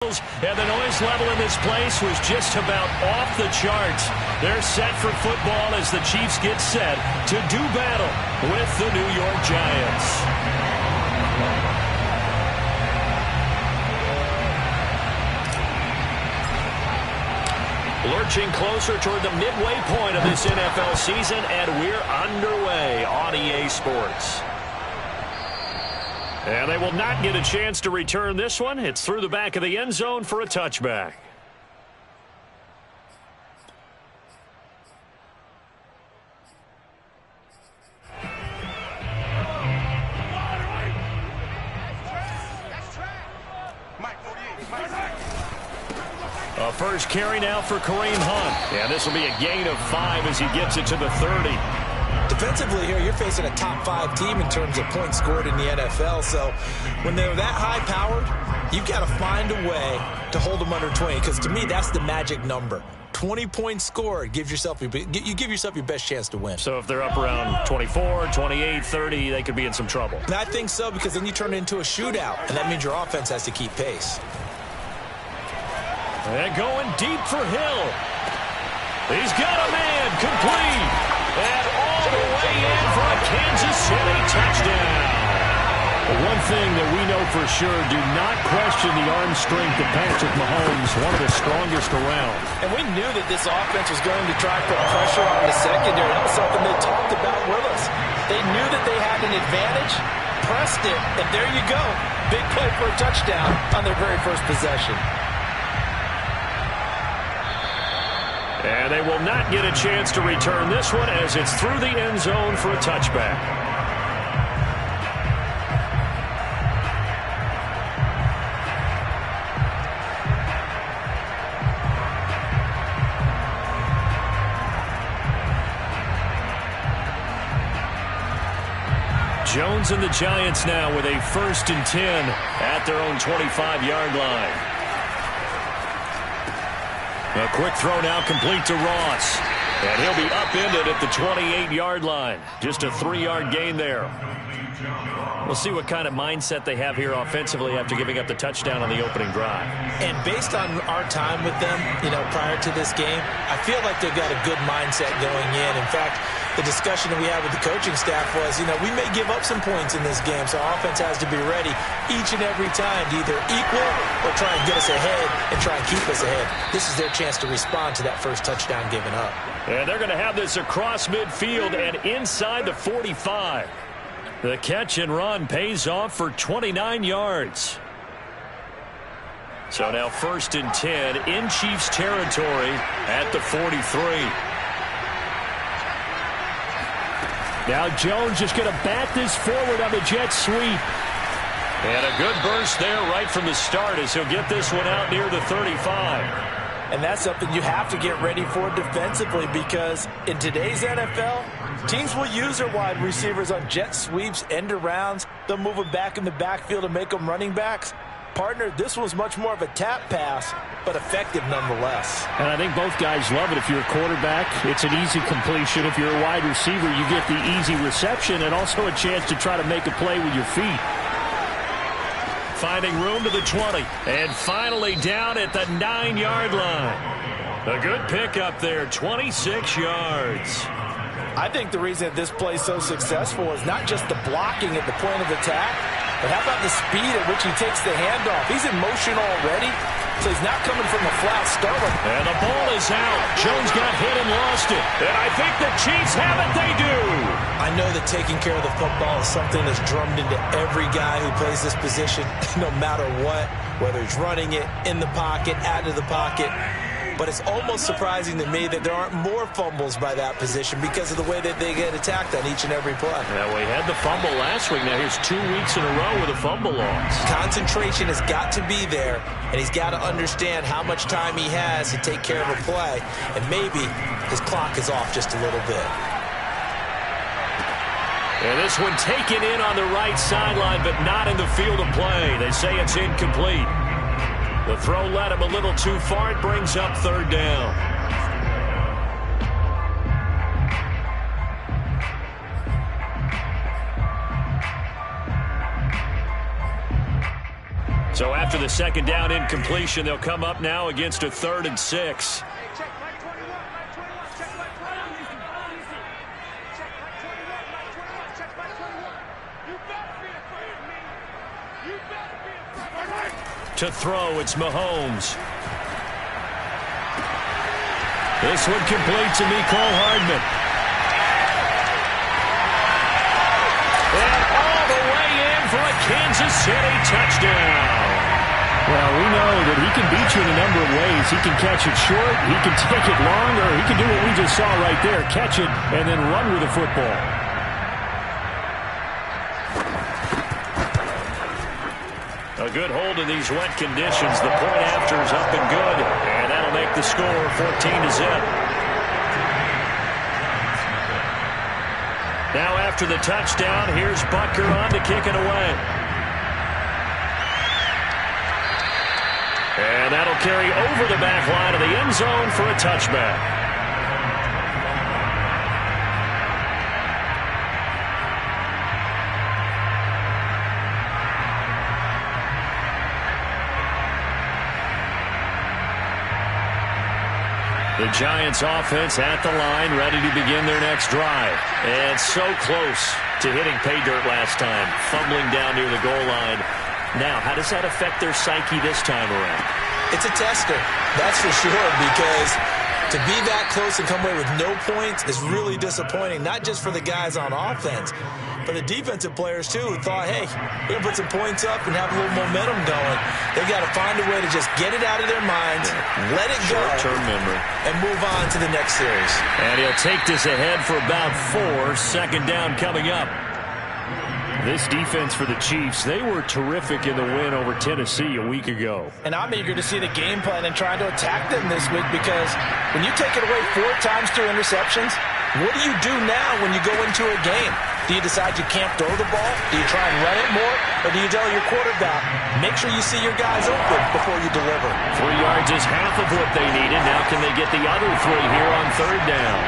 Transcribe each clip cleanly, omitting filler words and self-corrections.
And the noise level in this place was just about off the charts. They're set for football as the Chiefs get set to do battle with the New York Giants. Lurching closer toward the midway point of this NFL season, and we're underway on EA Sports. And they will not get a chance to return this one. It's through the back of the end zone for a touchback. A first carry now for Kareem Hunt. And this will be a gain of 5 as he gets it to the 30. Defensively here, you're facing a top 5 team in terms of points scored in the NFL. So when they're that high-powered, you've got to find a way to hold them under 20. Because to me, that's the magic number. 20 points scored, you give yourself your best chance to win. So if they're up around 24, 28, 30, they could be in some trouble. And I think so, because then you turn it into a shootout, and that means your offense has to keep pace. And going deep for Hill. He's got a man complete. And all the way in for a Kansas City touchdown. One thing that we know for sure, do not question the arm strength of Patrick Mahomes, one of the strongest around. And we knew that this offense was going to try to put pressure on the secondary. That was something they talked about with us. They knew that they had an advantage, pressed it, and there you go. Big play for a touchdown on their very first possession. And they will not get a chance to return this one as it's through the end zone for a touchback. Jones and the Giants now with a 1st and 10 at their own 25-yard line. A quick throw now complete to Ross. And he'll be upended at the 28-yard line. Just a 3-yard gain there. We'll see what kind of mindset they have here offensively after giving up the touchdown on the opening drive. And based on our time with them, prior to this game, I feel like they've got a good mindset going in. In fact, the discussion that we had with the coaching staff was, we may give up some points in this game, so our offense has to be ready each and every time to either equal or try and get us ahead and try and keep us ahead. This is their chance to respond to that first touchdown given up. And they're going to have this across midfield and inside the 45. The catch and run pays off for 29 yards. So now 1st and 10 in Chiefs territory at the 43. Now Jones just going to bat this forward on the jet sweep. And a good burst there right from the start as he'll get this one out near the 35. And that's something you have to get ready for defensively, because in today's NFL, teams will use their wide receivers on jet sweeps, end arounds. They'll move them back in the backfield and make them running backs. Partner, this was much more of a tap pass, but effective nonetheless. And I think both guys love it. If you're a quarterback, it's an easy completion. If you're a wide receiver, you get the easy reception and also a chance to try to make a play with your feet. Finding room to the 20. And finally down at the 9-yard line. A good pickup there, 26 yards. I think the reason that this play is so successful is not just the blocking at the point of attack, but how about the speed at which he takes the handoff? He's in motion already, so he's not coming from a flat start. And the ball is out. Jones got hit and lost it. And I think the Chiefs have it. They do. I know that taking care of the football is something that's drummed into every guy who plays this position, no matter what, whether he's running it, in the pocket, out of the pocket. But it's almost surprising to me that there aren't more fumbles by that position because of the way that they get attacked on each and every play. Yeah, we had the fumble last week. Now here's 2 weeks in a row with a fumble loss. Concentration has got to be there, and he's got to understand how much time he has to take care of a play, and maybe his clock is off just a little bit. And this one taken in on the right sideline, but not in the field of play. They say it's incomplete. The throw led him a little too far. It brings up 3rd down. So after the second down incompletion, they'll come up now against a 3rd and 6. To throw, it's Mahomes. This one complete to Mecole Hardman. And all the way in for a Kansas City touchdown. Well, we know that he can beat you in a number of ways. He can catch it short, he can take it long, or he can do what we just saw right there, catch it and then run with the football. A good hold in these wet conditions. The point after is up and good, and that'll make the score 14-0. Now after the touchdown, here's Butker on to kick it away. And that'll carry over the back line of the end zone for a touchback. The Giants offense at the line, ready to begin their next drive. And so close to hitting pay dirt last time, fumbling down near the goal line. Now, how does that affect their psyche this time around? It's a tester, that's for sure, because to be that close and come away with no points is really disappointing, not just for the guys on offense, but the defensive players, too, who thought, hey, we're going to put some points up and have a little momentum going. They got to find a way to just get it out of their minds, let it go, short-term memory, and move on to the next series. And he'll take this ahead for about 4. Second down coming up. This defense for the Chiefs, they were terrific in the win over Tennessee a week ago. And I'm eager to see the game plan and trying to attack them this week, because when you take it away 4 times through interceptions, what do you do now when you go into a game? Do you decide you can't throw the ball? Do you try and run it more? Or do you tell your quarterback, make sure you see your guys open before you deliver? 3 yards is half of what they needed. Now can they get the other 3 here on 3rd down?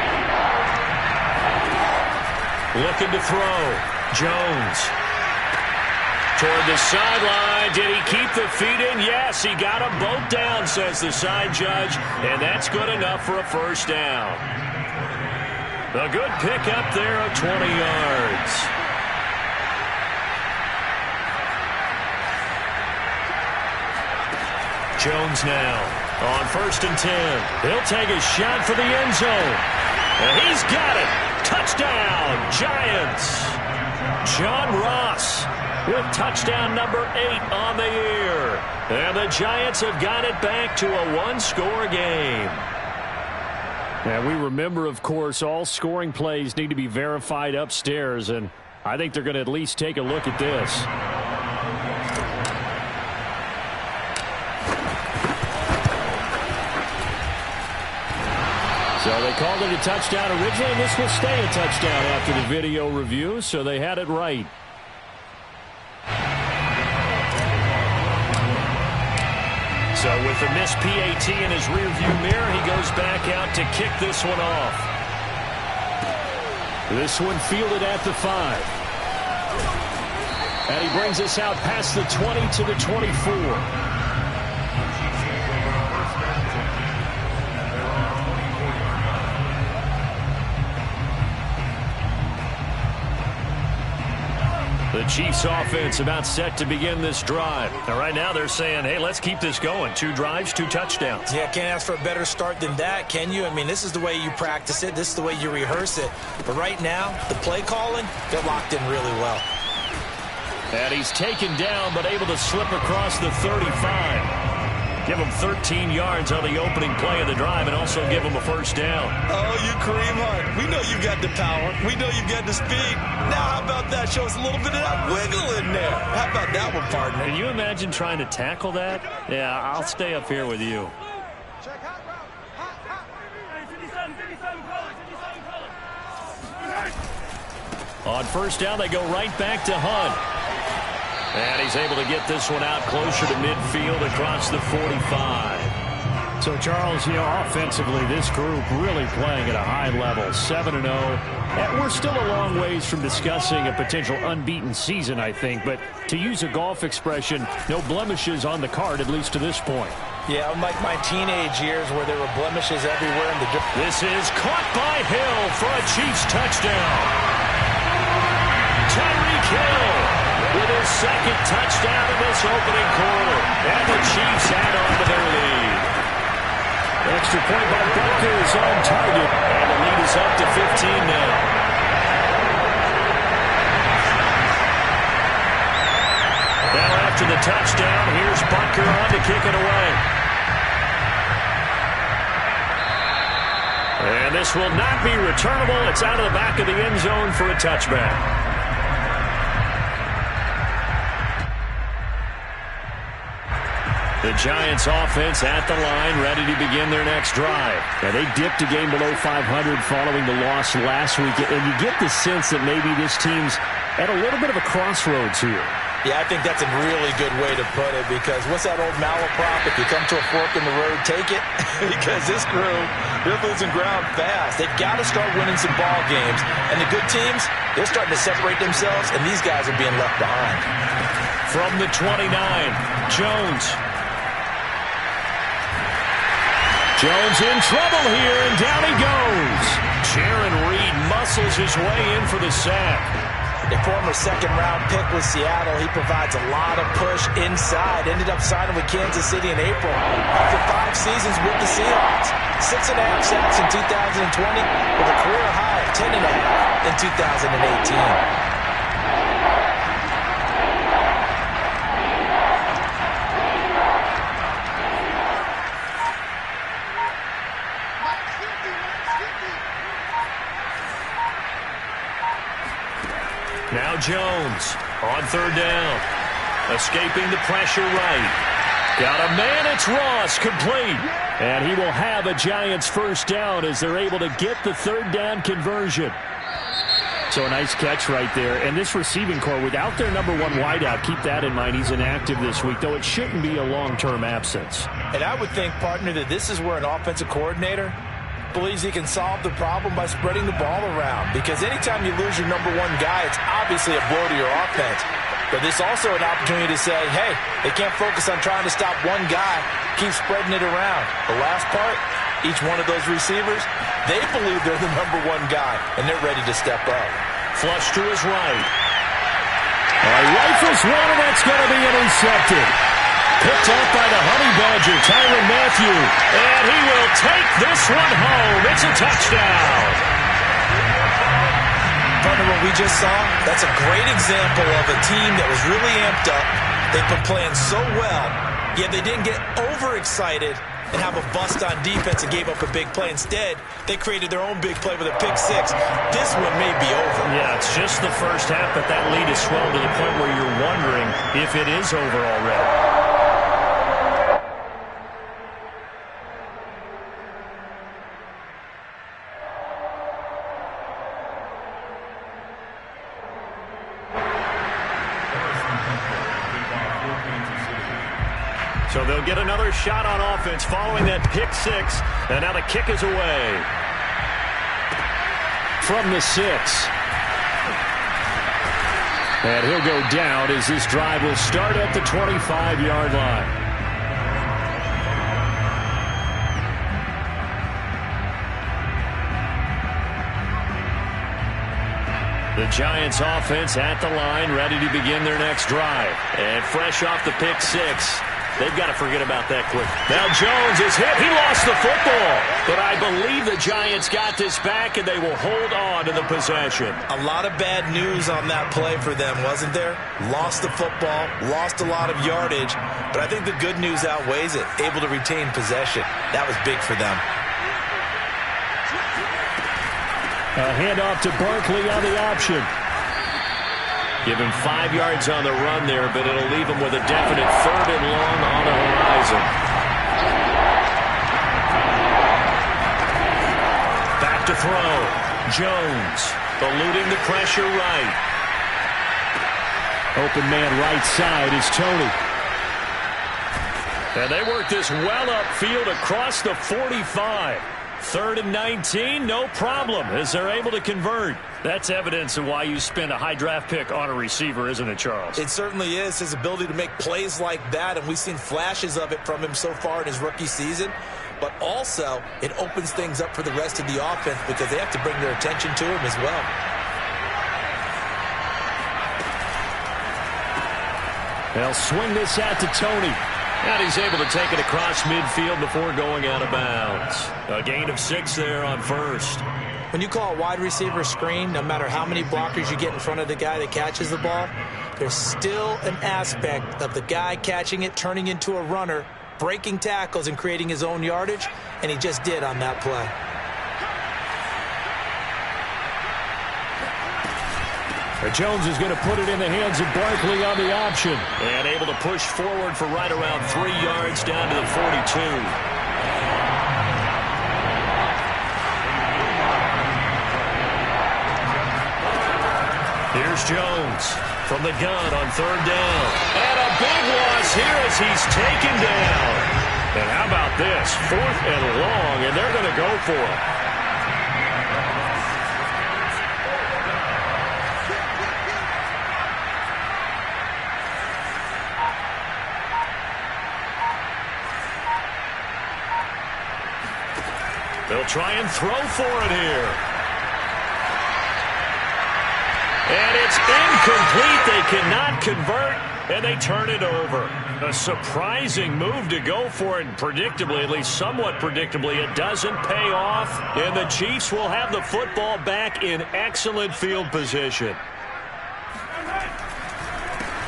Looking to throw. Jones. Toward the sideline. Did he keep the feet in? Yes, he got them both down, says the side judge. And that's good enough for a 1st down. A good pickup there of 20 yards. Jones now on 1st and 10. He'll take a shot for the end zone. And he's got it. Touchdown, Giants. John Ross with touchdown number 8 on the year. And the Giants have got it back to a 1-score game. And we remember, of course, all scoring plays need to be verified upstairs, and I think they're going to at least take a look at this. So they called it a touchdown originally, and this will stay a touchdown after the video review, so they had it right. So with the missed PAT in his rearview mirror, he goes back out to kick this one off. This one fielded at the 5. And he brings us out past the 20 to the 24. The Chiefs offense about set to begin this drive. Now, right now they're saying, hey, let's keep this going. 2 drives, 2 touchdowns. Yeah, can't ask for a better start than that, can you? I mean, this is the way you practice it. This is the way you rehearse it. But right now, the play calling, they're locked in really well. And he's taken down, but able to slip across the 35. Give him 13 yards on the opening play of the drive and also give him a 1st down. Oh, you Kareem Hunt. We know you've got the power. We know you've got the speed. Now how about that? Show us a little bit of that wiggle in there. How about that one, partner? Can you imagine trying to tackle that? Yeah, I'll stay up here with you. On 1st down, they go right back to Hunt. And he's able to get this one out closer to midfield across the 45. So, Charles, offensively, this group really playing at a high level, 7-0. We're still a long ways from discussing a potential unbeaten season, I think. But to use a golf expression, no blemishes on the card, at least to this point. Yeah, unlike my teenage years where there were blemishes everywhere in the... This is caught by Hill for a Chiefs touchdown. Tyreek Hill with his second touchdown in this opening quarter. And the Chiefs add on to their lead. Extra point by Butker is on target. And the lead is up to 15 now. Now after the touchdown, here's Butker on to kick it away. And this will not be returnable. It's out of the back of the end zone for a touchback. The Giants offense at the line, ready to begin their next drive. Yeah, they dipped a game below 500 following the loss last week, and you get the sense that maybe this team's at a little bit of a crossroads here. Yeah, I think that's a really good way to put it, because what's that old malaprop? If you come to a fork in the road, take it. Because this crew, they're losing ground fast. They've got to start winning some ball games. And the good teams, they're starting to separate themselves, and these guys are being left behind. From the 29, Jones. Jones in trouble here, and down he goes. Jaron Reed muscles his way in for the sack. A former second-round pick with Seattle, he provides a lot of push inside. Ended up signing with Kansas City in April after 5 seasons with the Seahawks. 6.5 sacks in 2020 with a career high of 10.5 in 2018. Now Jones on third down. Escaping the pressure right. Got a man, it's Ross, complete. And he will have a Giants first down as they're able to get the third down conversion. So a nice catch right there. And this receiving core, without their number 1 wideout, keep that in mind. He's inactive this week, though it shouldn't be a long-term absence. And I would think, partner, that this is where an offensive coordinator believes he can solve the problem by spreading the ball around. Because anytime you lose your number 1 guy, it's obviously a blow to your offense. But this is also an opportunity to say, hey, they can't focus on trying to stop one guy. Keep spreading it around. The last part, each one of those receivers, they believe they're the number 1 guy, and they're ready to step up. Flush to his right. Rifles one, and that's going to be intercepted. Picked up by the Honey Badger, Tyrann Mathieu. And he will take this one home. It's a touchdown. Partner, what we just saw, that's a great example of a team that was really amped up. They've been playing so well, yet they didn't get overexcited and have a bust on defense and gave up a big play. Instead, they created their own big play with a pick 6. This one may be over. Yeah, it's just the first half, but that lead is swelled to the point where you're wondering if it is over already. So they'll get another shot on offense following that pick 6. And now the kick is away. From the 6. And he'll go down as this drive will start at the 25-yard line. The Giants offense at the line, ready to begin their next drive. And fresh off the pick 6. They've got to forget about that quick. Now Jones is hit. He lost the football. But I believe the Giants got this back, and they will hold on to the possession. A lot of bad news on that play for them, wasn't there? Lost the football, lost a lot of yardage. But I think the good news outweighs it. Able to retain possession. That was big for them. A handoff to Barkley on the option. Give him 5 yards on the run there, but it'll leave him with a definite 3rd and long on the horizon. Back to throw. Jones eluding the pressure right. Open man right side is Tony. And they work this well upfield across the 45. 3rd and 19, no problem, as they're able to convert. That's evidence of why you spend a high draft pick on a receiver, isn't it, Charles? It certainly is, his ability to make plays like that, and we've seen flashes of it from him so far in his rookie season. But also, it opens things up for the rest of the offense because they have to bring their attention to him as well. They'll swing this out to Tony. And he's able to take it across midfield before going out of bounds. A gain of 6 there on first. When you call a wide receiver screen, no matter how many blockers you get in front of the guy that catches the ball, there's still an aspect of the guy catching it, turning into a runner, breaking tackles and creating his own yardage, and he just did on that play. Jones is going to put it in the hands of Barkley on the option. And able to push forward for right around 3 yards down to the 42. Here's Jones from the gun on 3rd down. And a big loss here as he's taken down. And how about this? 4th and long, and they're going to go for it. They'll try and throw for it here. And it's incomplete. They cannot convert, and they turn it over. A surprising move to go for it, and predictably, at least somewhat predictably, it doesn't pay off. And the Chiefs will have the football back in excellent field position.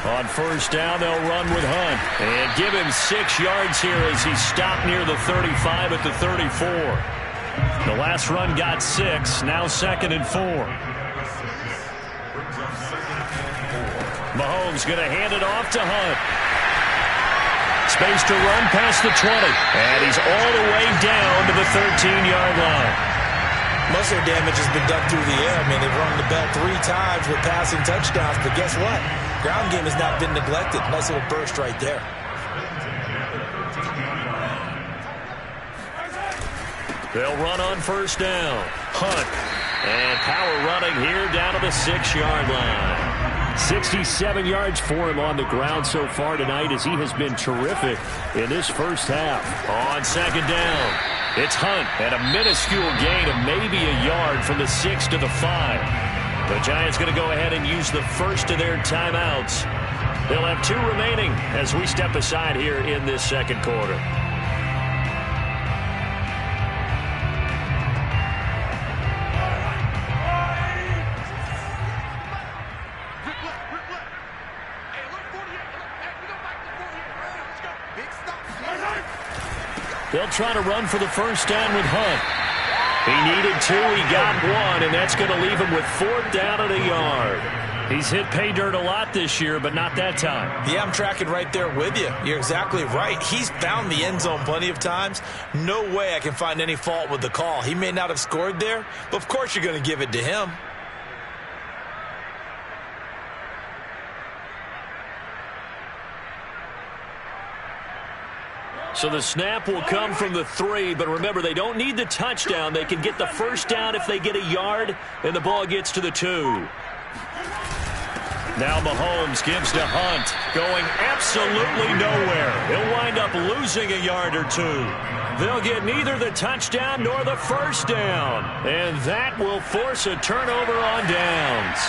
On 1st down, they'll run with Hunt. And give him 6 yards here as he stopped near the 35 at the 34. The last run got 6, now 2nd and 4. Mahomes going to hand it off to Hunt. Space to run past the 20. And he's all the way down to the 13-yard line. Most of their damage has been done through the air. I mean, they've run the bell 3 times with passing touchdowns, but guess what? Ground game has not been neglected. Nice little burst right there. They'll run on 1st down. Hunt. And power running here down to the 6-yard line. 67 yards for him on the ground so far tonight as he has been terrific in this first half. On 2nd down, it's Hunt at a minuscule gain of maybe a yard from the 6 to the 5. The Giants going to go ahead and use the first of their timeouts. They'll have 2 remaining as we step aside here in this 2nd quarter. They'll try to run for the 1st down with Hunt. He needed 2, he got 1, and that's going to leave him with 4th down at a yard. He's hit pay dirt a lot this year, but not that time. Yeah, I'm tracking right there with you. You're exactly right. He's found the end zone plenty of times. No way I can find any fault with the call. He may not have scored there, but of course you're going to give it to him. So the snap will come from the 3, but remember, they don't need the touchdown. They can get the 1st down if they get a yard, and the ball gets to the 2. Now Mahomes gives to Hunt, going absolutely nowhere. He'll wind up losing a yard or 2. They'll get neither the touchdown nor the 1st down, and that will force a turnover on downs.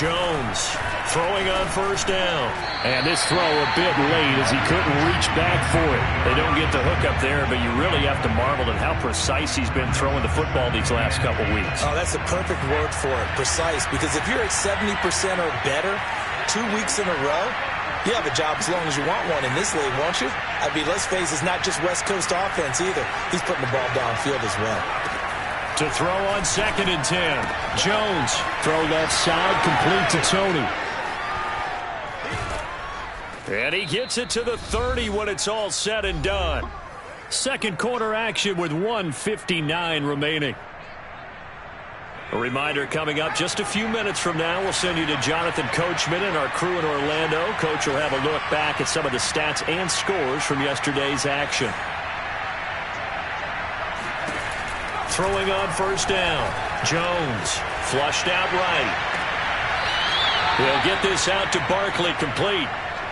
Jones throwing on 1st down. And this throw a bit late as he couldn't reach back for it. They don't get the hook up there, but you really have to marvel at how precise he's been throwing the football these last couple weeks. Oh, that's the perfect word for it, precise. Because if you're at 70% or better 2 weeks in a row, you have a job as long as you want one in this league, won't you? I mean, let's face it, it's not just West Coast offense either. He's putting the ball downfield as well. To throw on 2nd and 10. Jones. Throw left side, complete to Tony. And he gets it to the 30 when it's all said and done. Second quarter action with 1:59 remaining. A reminder coming up just a few minutes from now. We'll send you to Jonathan Coachman and our crew in Orlando. Coach will have a look back at some of the stats and scores from yesterday's action. Throwing on first down. Jones flushed out right. He'll get this out to Barkley, complete.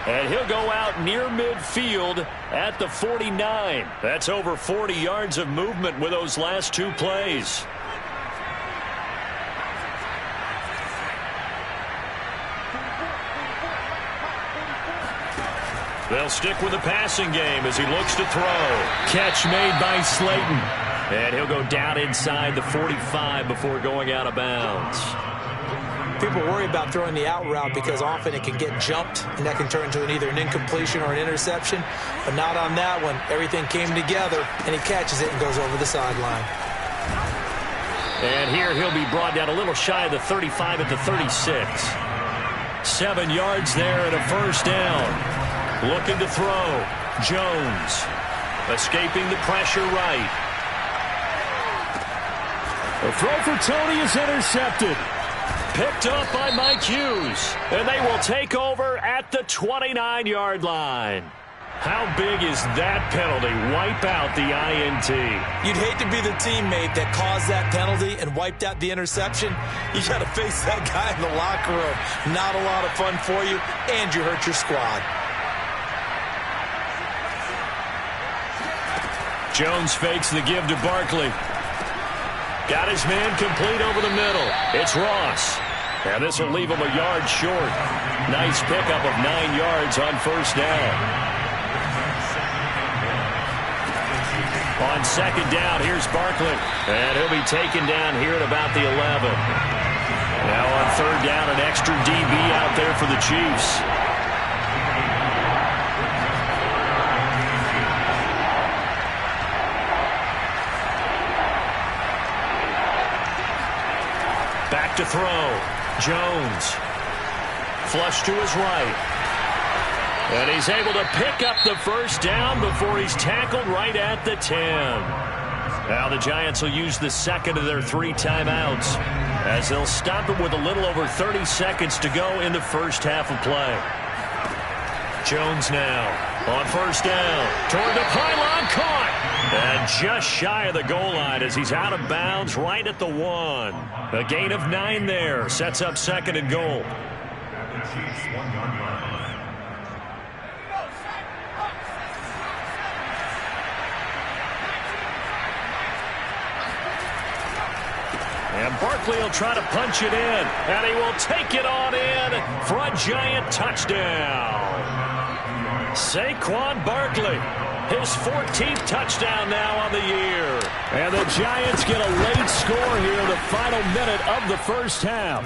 And he'll go out near midfield at the 49. That's over 40 yards of movement with those last two plays. They'll stick with the passing game as he looks to throw. Catch made by Slayton. And he'll go down inside the 45 before going out of bounds. People worry about throwing the out route because often it can get jumped, and that can turn into either an incompletion or an interception. But not on that one. Everything came together, and he catches it and goes over the sideline. And here he'll be brought down a little shy of the 35 at the 36. 7 yards there and a first down. Looking to throw. Jones escaping the pressure right. The throw for Tony is intercepted. Picked up by Mike Hughes. And they will take over at the 29-yard line. How big is that penalty? Wipe out the INT. You'd hate to be the teammate that caused that penalty and wiped out the interception. You got to face that guy in the locker room. Not a lot of fun for you, and you hurt your squad. Jones fakes the give to Barkley. Got his man complete over the middle. It's Ross. And this will leave him a yard short. Nice pickup of 9 yards on first down. On second down, here's Barkley. And he'll be taken down here at about the 11. Now on third down, an extra DB out there for the Chiefs. Back to throw. Jones. Flush to his right. And he's able to pick up the first down before he's tackled right at the 10. Now the Giants will use the second of their 3 timeouts as they'll stop it with a little over 30 seconds to go in the first half of play. Jones now on first down. Toward the pylon, caught. And just shy of the goal line as he's out of bounds right at the 1. A gain of 9 there. Sets up second and goal. And Barkley will try to punch it in. And he will take it on in for a Giant touchdown. Saquon Barkley. His 14th touchdown now on the year. And the Giants get a late score here in the final minute of the first half.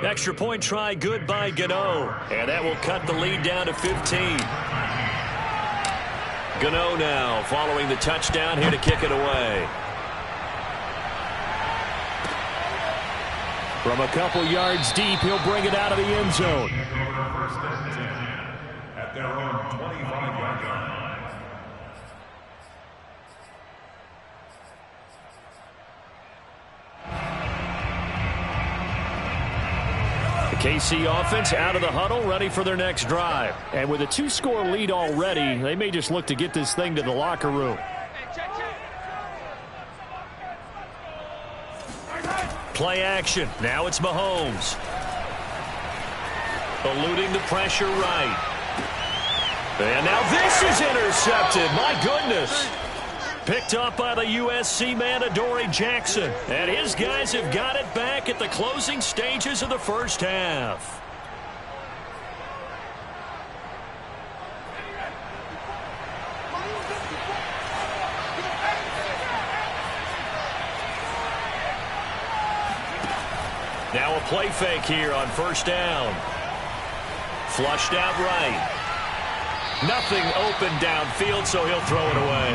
Extra point try good by Gano. And that will cut the lead down to 15. Gano now following the touchdown here to kick it away. From a couple yards deep, he'll bring it out of the end zone. At their own 25-yard line. KC offense out of the huddle, ready for their next drive. And with a 2-score lead already, they may just look to get this thing to the locker room. Play action. Now it's Mahomes. Eluding the pressure right. And now this is intercepted. My goodness. Picked up by the USC man, Adoree Jackson. And his guys have got it back at the closing stages of the first half. Now a play fake here on first down. Flushed out right. Nothing open downfield, so he'll throw it away.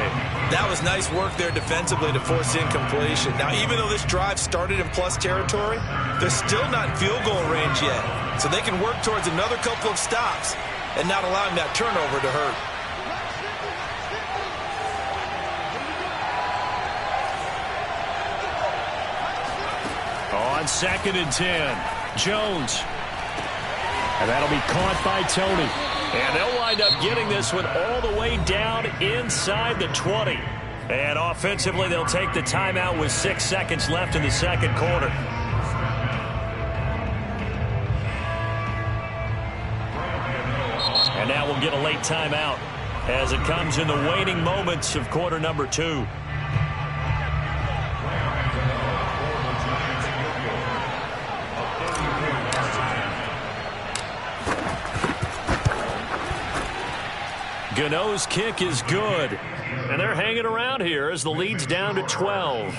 That was nice work there defensively to force incompletion. Now, even though this drive started in plus territory, they're still not in field goal range yet. So they can work towards another couple of stops. and not allowing that turnover to hurt. On 2nd and 10, Jones. And that'll be caught by Tony. And they'll wind up getting this one all the way down inside the 20. And offensively, they'll take the timeout with 6 seconds left in the second quarter. And now we'll get a late timeout as it comes in the waning moments of quarter number 2. Gano's kick is good. And they're hanging around here as the lead's down to 12.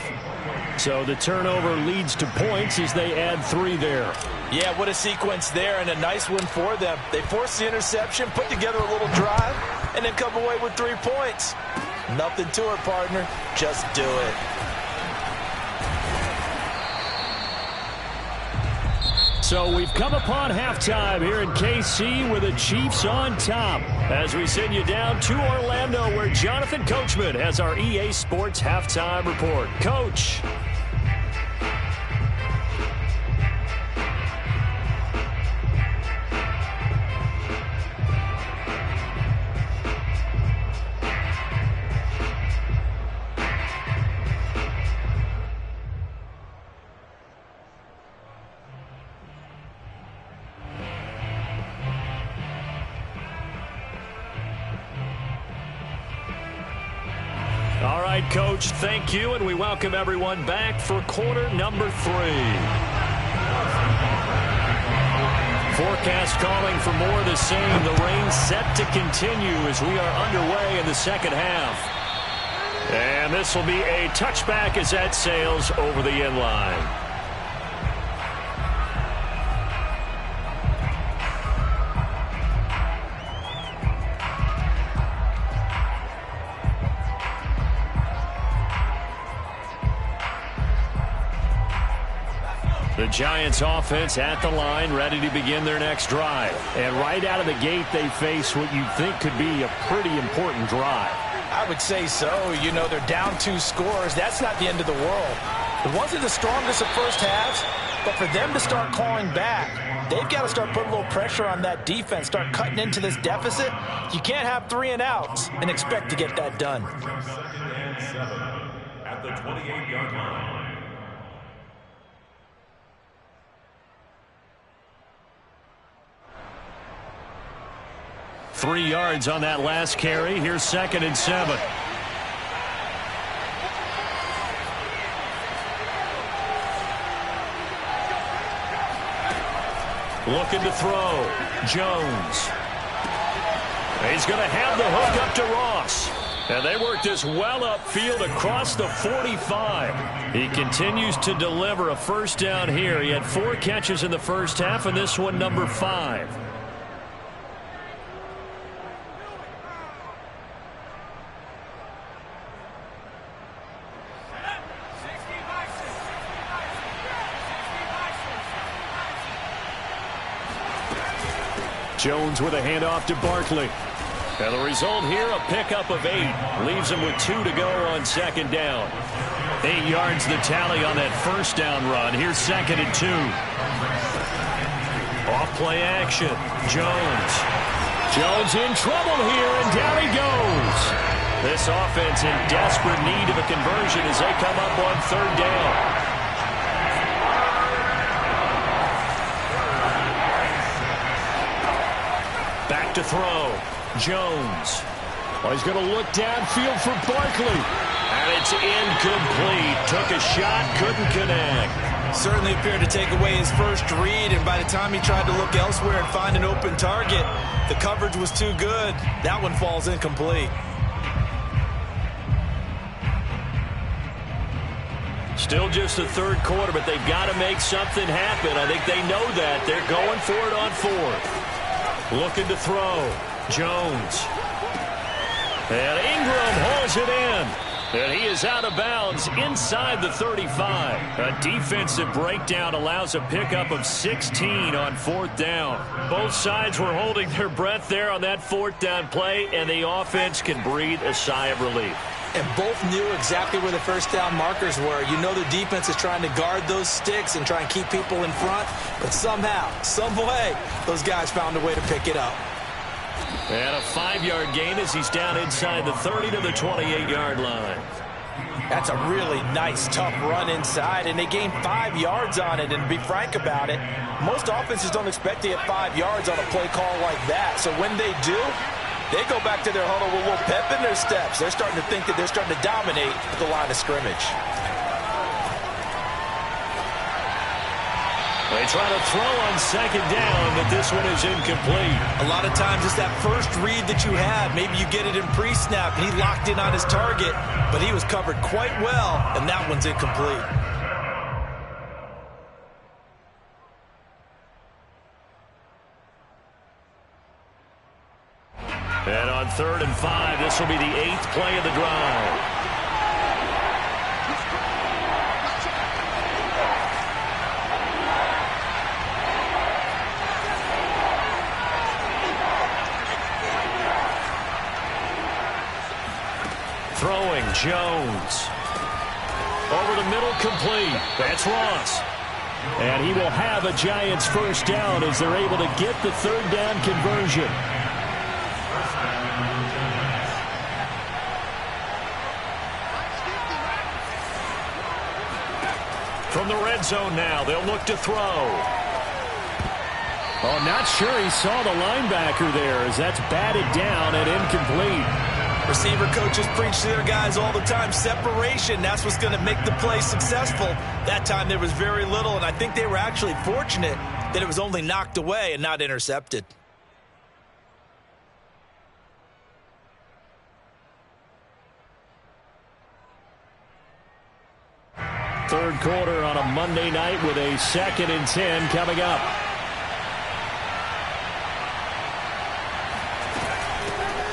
So the turnover leads to points as they add 3 there. Yeah, what a sequence there, and a nice one for them. They force the interception, put together a little drive, and then come away with 3 points. Nothing to it, partner. Just do it. So we've come upon halftime here in KC with the Chiefs on top. As we send you down to Orlando, where Jonathan Coachman has our EA Sports halftime report. Coach. All right, Coach, thank you, and we welcome everyone back for quarter number 3. Forecast calling for more of the same. The rain set to continue as we are underway in the second half. And this will be a touchback as that sails over the end line. The Giants offense at the line, ready to begin their next drive. And right out of the gate, they face what you'd think could be a pretty important drive. I would say so. You know, they're down 2 scores. That's not the end of the world. It wasn't the strongest of first halves, but for them to start clawing back, they've got to start putting a little pressure on that defense, start cutting into this deficit. You can't have 3 and outs and expect to get that done. 2nd and 7 at the 28-yard line. 3 yards on that last carry. Here's 2nd and 7. Looking to throw. Jones. He's going to have the hook up to Ross. And they work this well upfield across the 45. He continues to deliver a first down here. He had 4 catches in the first half, and this one number 5. Jones with a handoff to Barkley. And the result here, a pickup of 8. Leaves him with 2 to go on 2nd down. 8 yards the tally on that first down run. Here's 2nd and 2. Off play action. Jones. Jones in trouble here, and down he goes. This offense in desperate need of a conversion as they come up on 3rd down. Back to throw. Jones. Oh, he's going to look downfield for Barkley. And it's incomplete. Took a shot, couldn't connect. Certainly appeared to take away his first read, and by the time he tried to look elsewhere and find an open target, the coverage was too good. That one falls incomplete. Still just the 3rd quarter, but they've got to make something happen. I think they know that. They're going for it on 4th. Looking to throw. Jones. And Ingram hauls it in. And he is out of bounds inside the 35. A defensive breakdown allows a pickup of 16 on 4th down. Both sides were holding their breath there on that 4th down play, and the offense can breathe a sigh of relief. And both knew exactly where the first down markers were. You know the defense is trying to guard those sticks and try and keep people in front, but somehow, some way, those guys found a way to pick it up. And a 5-yard gain as he's down inside the 30 to the 28-yard line. That's a really nice, tough run inside, and they gained 5 yards on it. And to be frank about it, most offenses don't expect to get 5 yards on a play call like that. So when they do, they go back to their huddle with a little pep in their steps. They're starting to think that they're starting to dominate the line of scrimmage. They try to throw on 2nd down, but this one is incomplete. A lot of times it's that first read that you have. Maybe you get it in pre-snap, and he locked in on his target, but he was covered quite well, and that one's incomplete. And on 3rd and 5, this will be the 8th play of the drive. Throwing, Jones. Over the middle, complete. That's Ross. And he will have a Giants first down as they're able to get the 3rd down conversion. From the red zone now, they'll look to throw. Oh, not sure he saw the linebacker there as that's batted down and incomplete. Receiver coaches preach to their guys all the time. Separation, that's what's going to make the play successful. That time there was very little, and I think they were actually fortunate that it was only knocked away and not intercepted. Third quarter on a Monday night with a 2nd and 10 coming up.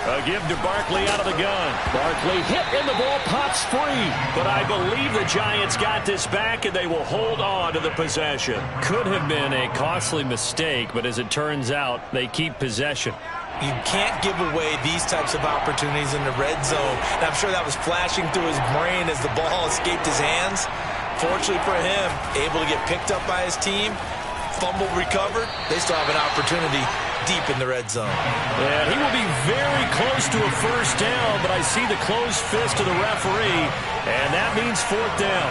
A give to Barkley out of the gun. Barkley hit and the ball pops free. But I believe the Giants got this back and they will hold on to the possession. Could have been a costly mistake, but as it turns out, they keep possession. You can't give away these types of opportunities in the red zone. And I'm sure that was flashing through his brain as the ball escaped his hands. Fortunately for him, able to get picked up by his team, fumble recovered. They still have an opportunity deep in the red zone. And he will be very close to a first down, but I see the closed fist of the referee, and that means 4th down.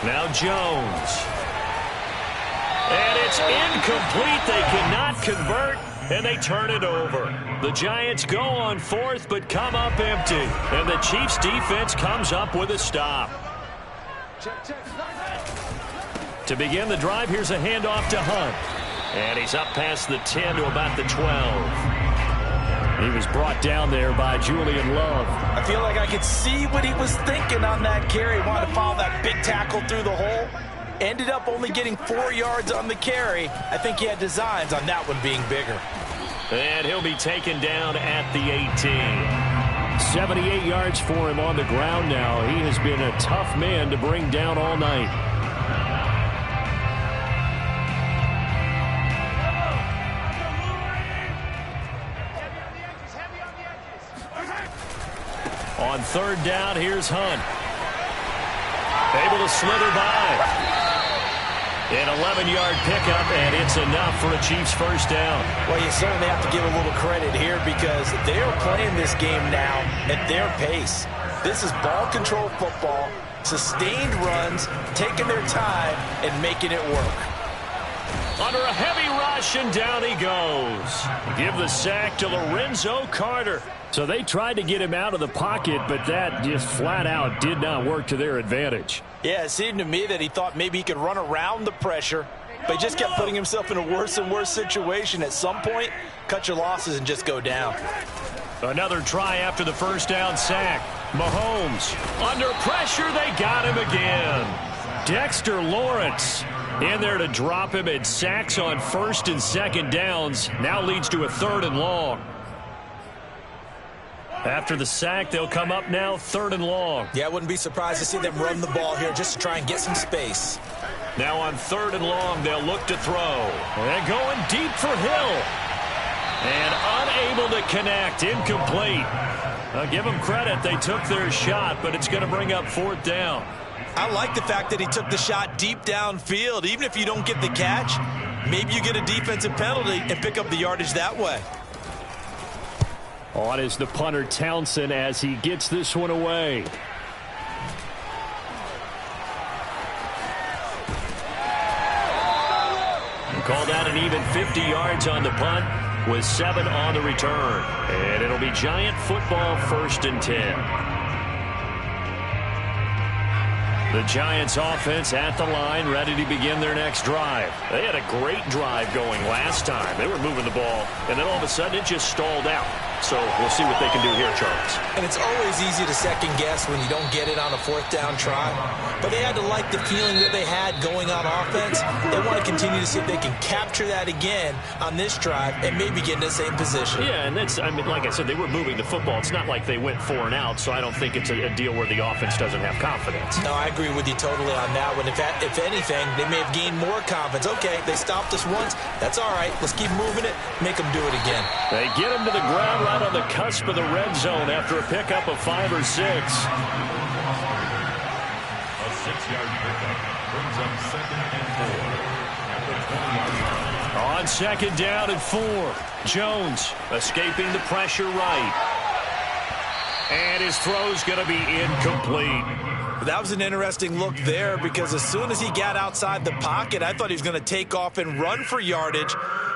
Now Jones. And it's incomplete. They cannot convert, and they turn it over. The Giants go on 4th, but come up empty. And the Chiefs' defense comes up with a stop. To begin the drive, here's a handoff to Hunt. And he's up past the 10 to about the 12. He was brought down there by Julian Love. I feel like I could see what he was thinking on that carry. Wanted to follow that big tackle through the hole. Ended up only getting 4 yards on the carry. I think he had designs on that one being bigger. And he'll be taken down at the 18. 78 yards for him on the ground now. He has been a tough man to bring down all night. On 3rd down, here's Hunt. Able to slither by. An 11-yard pickup, and it's enough for a Chiefs first down. Well, you certainly have to give a little credit here because they are playing this game now at their pace. This is ball control football, sustained runs, taking their time, and making it work. Under a heavy rush, and down he goes. Give the sack to Lorenzo Carter. So they tried to get him out of the pocket, but that just flat out did not work to their advantage. Yeah, it seemed to me that he thought maybe he could run around the pressure, but he just kept putting himself in a worse and worse situation. At some point, cut your losses and just go down. Another try after the first down sack. Mahomes under pressure. They got him again. Dexter Lawrence in there to drop him at sacks on 1st and 2nd downs. Now leads to a 3rd and long. After the sack, they'll come up now 3rd and long. Yeah, I wouldn't be surprised to see them run the ball here just to try and get some space. Now on 3rd and long, they'll look to throw. And going deep for Hill. And unable to connect. Incomplete. I'll give them credit. They took their shot, but it's going to bring up 4th down. I like the fact that he took the shot deep downfield. Even if you don't get the catch, maybe you get a defensive penalty and pick up the yardage that way. On is the punter Townsend as he gets this one away. Called out an even 50 yards on the punt with 7 on the return. And it'll be Giant football 1st and 10. The Giants offense at the line, ready to begin their next drive. They had a great drive going last time. They were moving the ball, and then all of a sudden it just stalled out. So we'll see what they can do here, Charles. And it's always easy to second guess when you don't get it on a 4th down try. But they had to like the feeling that they had going on offense. They want to continue to see if they can capture that again on this drive and maybe get in the same position. Yeah, and that's, I mean, like I said, they were moving the football. It's not like they went 4 and out, so I don't think it's a deal where the offense doesn't have confidence. No, I agree with you totally on that one. If anything, they may have gained more confidence. Okay, they stopped us once. That's all right. Let's keep moving it. Make them do it again. They get him to the ground right on the cusp of the red zone after a pickup of 5 or 6. A 6-yard pickup brings up 2nd and 4 at the 20-yard line. On 2nd down and 4, Jones escaping the pressure right. And his throw's going to be incomplete. That was an interesting look there because as soon as he got outside the pocket, I thought he was going to take off and run for yardage.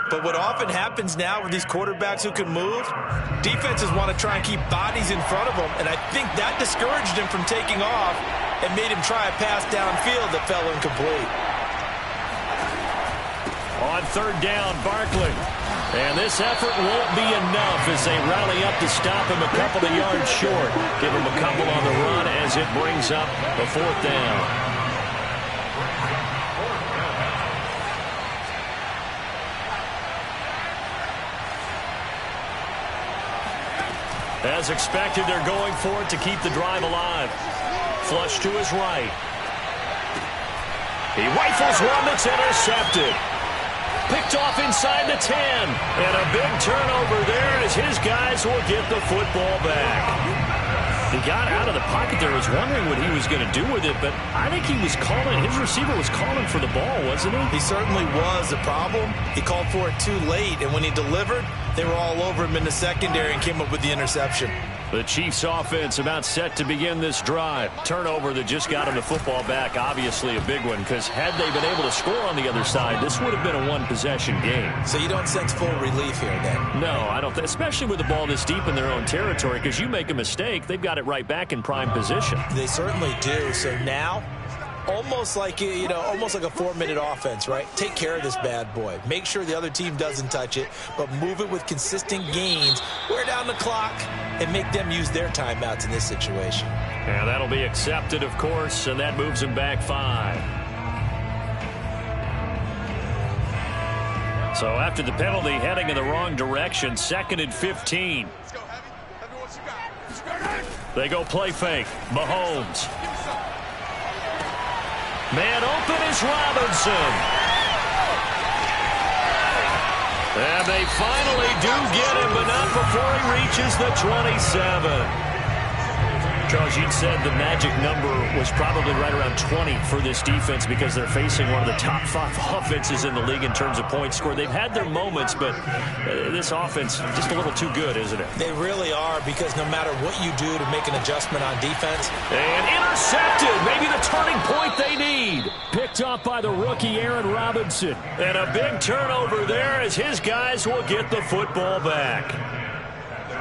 But what often happens now with these quarterbacks who can move, defenses want to try and keep bodies in front of them, and I think that discouraged him from taking off and made him try a pass downfield that fell incomplete. On 3rd down, Barkley. And this effort won't be enough as they rally up to stop him a couple of yards short. Give him a couple on the run as it brings up the 4th down. As expected, they're going for it to keep the drive alive. Flush to his right. He rifles one that's intercepted. Picked off inside the 10. And a big turnover there as his guys will get the football back. He got out of the pocket there. I was wondering what he was going to do with it, but I think he was calling. His receiver was calling for the ball, wasn't he? He certainly was. The problem, he called for it too late, and when he delivered, they were all over him in the secondary and came up with the interception. The Chiefs offense about set to begin this drive. Turnover that just got him the football back, obviously a big one, because had they been able to score on the other side, this would have been a one-possession game. So you don't sense full relief here then? No, I don't, especially with the ball this deep in their own territory, because you make a mistake, they've got it right back in prime position. They certainly do. So now, almost like a 4-minute offense, right? Take care of this bad boy. Make sure the other team doesn't touch it, but move it with consistent gains. Wear down the clock and make them use their timeouts in this situation. And that'll be accepted, of course, and that moves them back 5. So after the penalty, heading in the wrong direction, 2nd and 15. They go play fake. Mahomes. Man open is Robinson. And they finally do get him, but not before he reaches the 27. Charles, you'd said the magic number was probably right around 20 for this defense because they're facing one of the top 5 offenses in the league in terms of points scored. They've had their moments, but this offense just a little too good, isn't it? They really are, because no matter what you do to make an adjustment on defense. And intercepted, maybe the turning point they need. Picked up by the rookie Aaron Robinson. And a big turnover there as his guys will get the football back.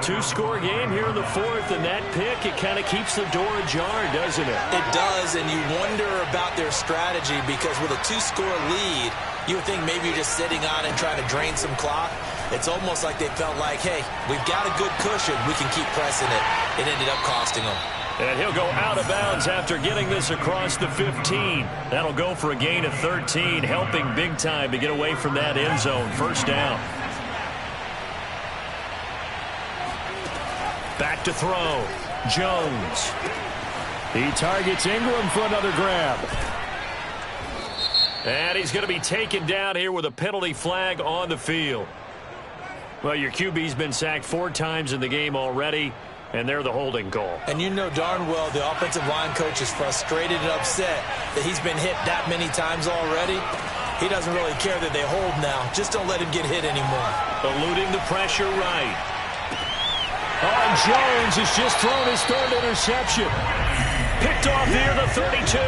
2-score game here in the 4th, and that pick, it kind of keeps the door ajar, doesn't it? It does, and you wonder about their strategy, because with a 2-score lead, you would think maybe you're just sitting on and trying to drain some clock. It's almost like they felt like, hey, we've got a good cushion. We can keep pressing it. It ended up costing them. And he'll go out of bounds after getting this across the 15. That'll go for a gain of 13, helping big time to get away from that end zone. First down. Back to throw. Jones. He targets Ingram for another grab. And he's going to be taken down here with a penalty flag on the field. Well, your QB's been sacked 4 times in the game already, and they're the holding call. And you know darn well the offensive line coach is frustrated and upset that he's been hit that many times already. He doesn't really care that they hold now. Just don't let him get hit anymore. Eluding the pressure right. Oh, Jones has just thrown his 3rd interception. Picked off near the 32.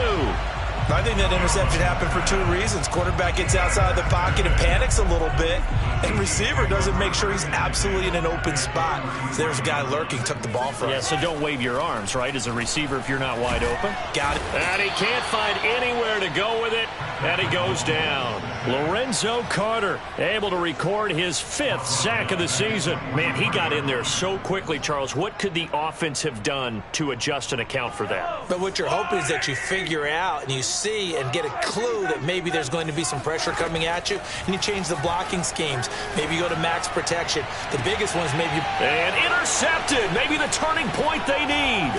I think that interception happened for 2 reasons. Quarterback gets outside the pocket and panics a little bit, and receiver doesn't make sure he's absolutely in an open spot. So there's a guy lurking, took the ball from him. Yeah, so don't wave your arms, right, as a receiver if you're not wide open. Got it. And he can't find anywhere to go with it, and he goes down. Lorenzo Carter able to record his 5th sack of the season. Man, he got in there so quickly, Charles. What could the offense have done to adjust and account for that? But what you're hoping is that you figure out and you see and get a clue that maybe there's going to be some pressure coming at you, and you change the blocking schemes. Maybe you go to max protection. The biggest one is maybe... And intercepted. Maybe the turning point they need.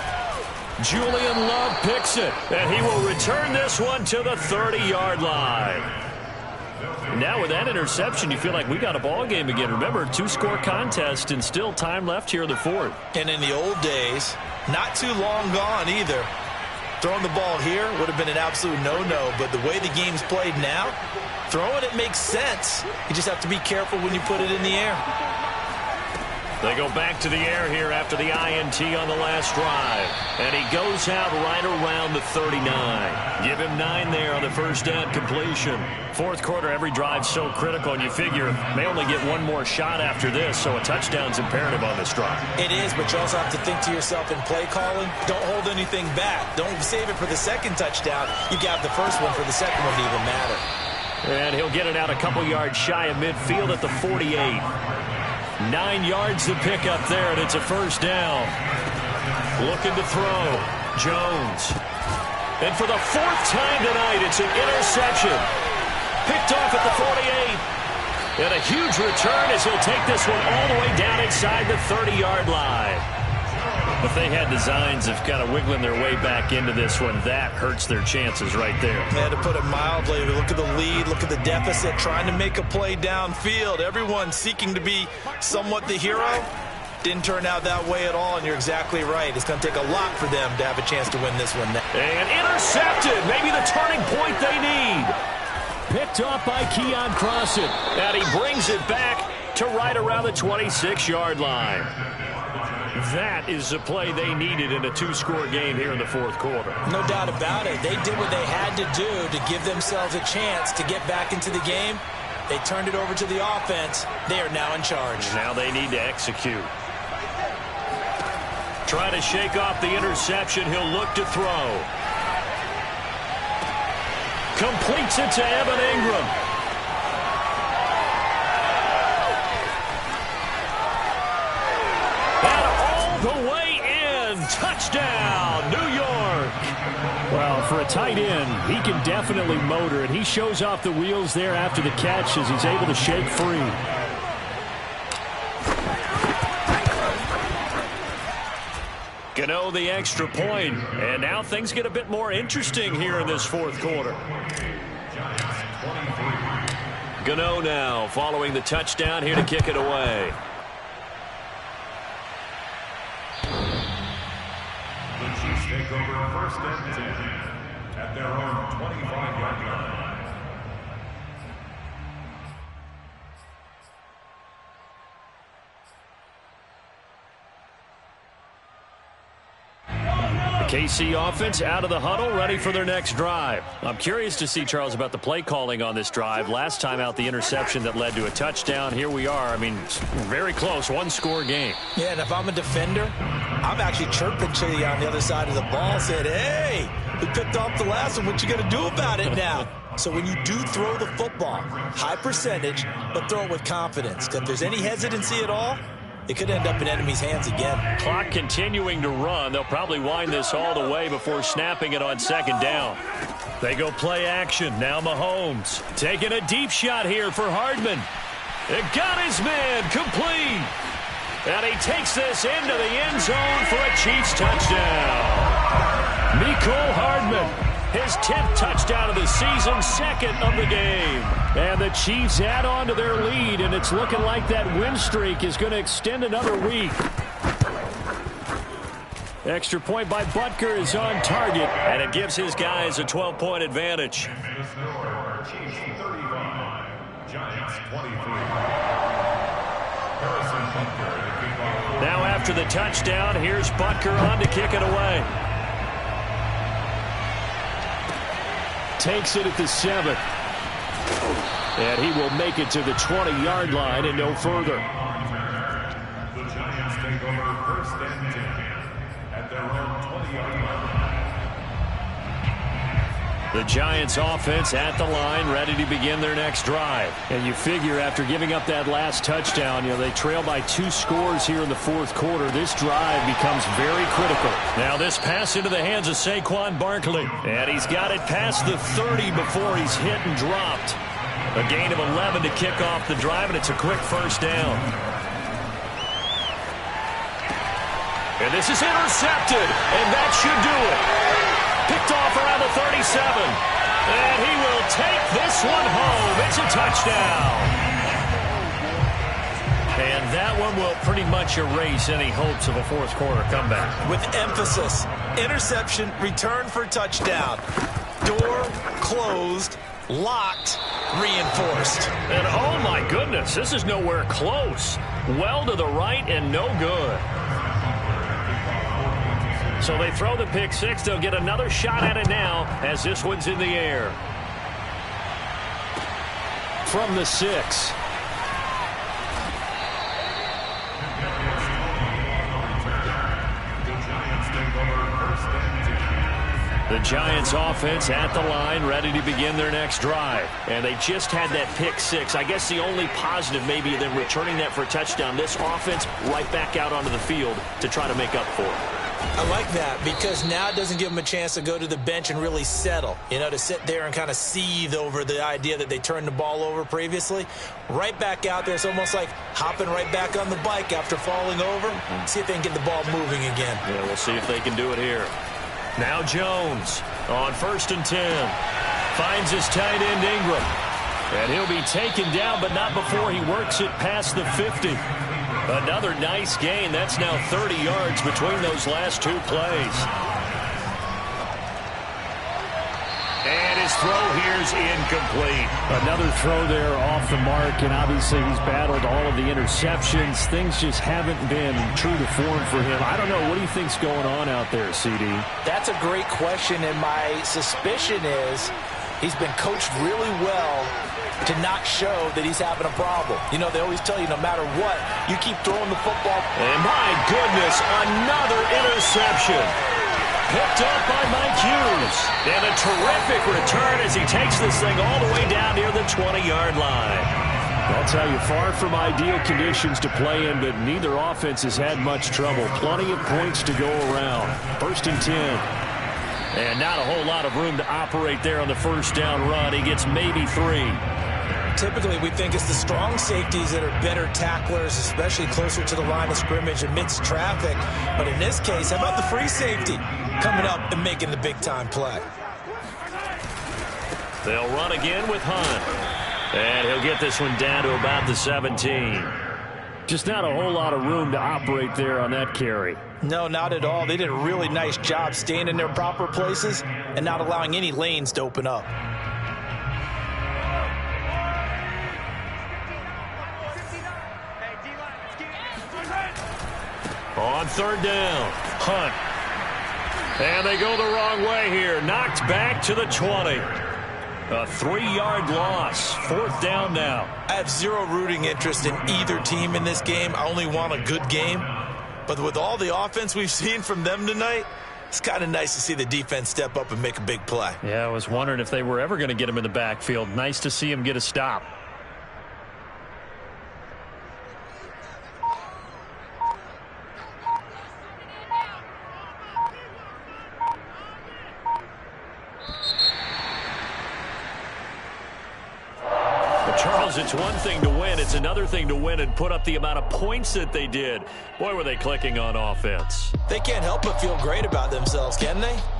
Julian Love picks it, and he will return this one to the 30-yard line. Now with that interception, you feel like we got a ball game again. Remember, 2-score contest and still time left here in the 4th. And in the old days, not too long gone either, throwing the ball here would have been an absolute no-no. But the way the game's played now, throwing it makes sense. You just have to be careful when you put it in the air. They go back to the air here after the INT on the last drive. And he goes out right around the 39. Give him 9 there on the first down completion. 4th quarter, every drive's so critical, and you figure they only get 1 more shot after this, so a touchdown's imperative on this drive. It is, but you also have to think to yourself in play calling, don't hold anything back. Don't save it for the second touchdown. You got the first one for the second one to even matter. And he'll get it out a couple yards shy of midfield at the 48. 9 yards to pick up there, and it's a first down. Looking to throw. Jones. And for the 4th time tonight, it's an interception. Picked off at the 48. And a huge return as he'll take this one all the way down inside the 30-yard line. If they had designs of kind of wiggling their way back into this one, that hurts their chances right there. Yeah, to put it mildly, look at the lead, look at the deficit, trying to make a play downfield. Everyone seeking to be somewhat the hero. Didn't turn out that way at all, and you're exactly right. It's going to take a lot for them to have a chance to win this one now. And intercepted, maybe the turning point they need. Picked off by Keon Crossen. And he brings it back to right around the 26-yard line. That is the play they needed in a 2-score game here in the 4th quarter. No doubt about it. They did what they had to do to give themselves a chance to get back into the game. They turned it over to the offense. They are now in charge. Now they need to execute. Trying to shake off the interception. He'll look to throw. Completes it to Evan Ingram. The way in. Touchdown, New York. Well, for a tight end, he can definitely motor it. He shows off the wheels there after the catch as he's able to shake free. Gano the extra point, and now things get a bit more interesting here in this 4th quarter. Gano now following the touchdown here to kick it away. Take over 1st and 10 at their own 25-yard line. KC offense out of the huddle, ready for their next drive. I'm curious to see, Charles, about the play calling on this drive. Last time out, the interception that led to a touchdown. Here we are. I mean, very close, 1-score game. Yeah, and if I'm a defender, I'm actually chirping to you on the other side of the ball, saying, hey, we picked off the last one. What you going to do about it now? So when you do throw the football, high percentage, but throw it with confidence. If there's any hesitancy at all, it could end up in enemy's hands again. Clock continuing to run. They'll probably wind this all the way before snapping it on second down. They go play action. Now Mahomes taking a deep shot here for Hardman. It got his man complete. And he takes this into the end zone for a Chiefs touchdown. Mecole Hardman. His 10th touchdown of the season, second of the game. And the Chiefs add on to their lead, and it's looking like that win streak is going to extend another week. Extra point by Butker is on target, and it gives his guys a 12-point advantage. Chiefs 35, Giants 23. Now after the touchdown, here's Butker on to kick it away. Takes it at the 7th. And he will make it to the 20-yard line and no further. The Giants take over first and 10 at their own 20-yard line. The Giants offense at the line, ready to begin their next drive. And you figure after giving up that last touchdown, they trail by 2 scores here in the fourth quarter. This drive becomes very critical. Now this pass into the hands of Saquon Barkley. And he's got it past the 30 before he's hit and dropped. A gain of 11 to kick off the drive, and it's a quick first down. And this is intercepted, and that should do it. Picked off around the 37. And he will take this one home. It's a touchdown. And that one will pretty much erase any hopes of a fourth quarter comeback. With emphasis, interception, return for touchdown. Door closed, locked, reinforced. And oh my goodness, this is nowhere close. Well to the right and no good. So they throw the pick six. They'll get another shot at it now as this one's in the air. From the 6. The Giants offense at the line, ready to begin their next drive. And they just had that pick six. I guess the only positive maybe them returning that for a touchdown. This offense right back out onto the field to try to make up for it. I like that because now it doesn't give them a chance to go to the bench and really settle, to sit there and kind of seethe over the idea that they turned the ball over previously. Right back out there, it's almost like hopping right back on the bike after falling over. See if they can get the ball moving again. Yeah, we'll see if they can do it here. Now Jones on 1st and 10. Finds his tight end Ingram. And he'll be taken down, but not before he works it past the 50. Another nice gain. That's now 30 yards between those last 2 plays. And his throw here's incomplete. Another throw there off the mark, and obviously he's battled all of the interceptions. Things just haven't been true to form for him. I don't know. What do you think's going on out there, CD? That's a great question, and my suspicion is he's been coached really well to not show that he's having a problem. They always tell you no matter what, you keep throwing the football. And my goodness, another interception. Picked up by Mike Hughes. And a terrific return as he takes this thing all the way down near the 20-yard line. I'll tell you, far from ideal conditions to play in, but neither offense has had much trouble. Plenty of points to go around. 1st and 10. And not a whole lot of room to operate there on the first down run. He gets maybe 3. Typically, we think it's the strong safeties that are better tacklers, especially closer to the line of scrimmage amidst traffic. But in this case, how about the free safety coming up and making the big-time play? They'll run again with Hunt. And he'll get this one down to about the 17. Just not a whole lot of room to operate there on that carry. No, not at all. They did a really nice job staying in their proper places and not allowing any lanes to open up. On 3rd down, Hunt. And they go the wrong way here. Knocked back to the 20. A 3-yard loss. 4th down now. I have zero rooting interest in either team in this game. I only want a good game. But with all the offense we've seen from them tonight, it's kind of nice to see the defense step up and make a big play. Yeah, I was wondering if they were ever going to get him in the backfield. Nice to see him get a stop. Charles, it's one thing to win. It's another thing to win and put up the amount of points that they did. Boy, were they clicking on offense. They can't help but feel great about themselves, can they?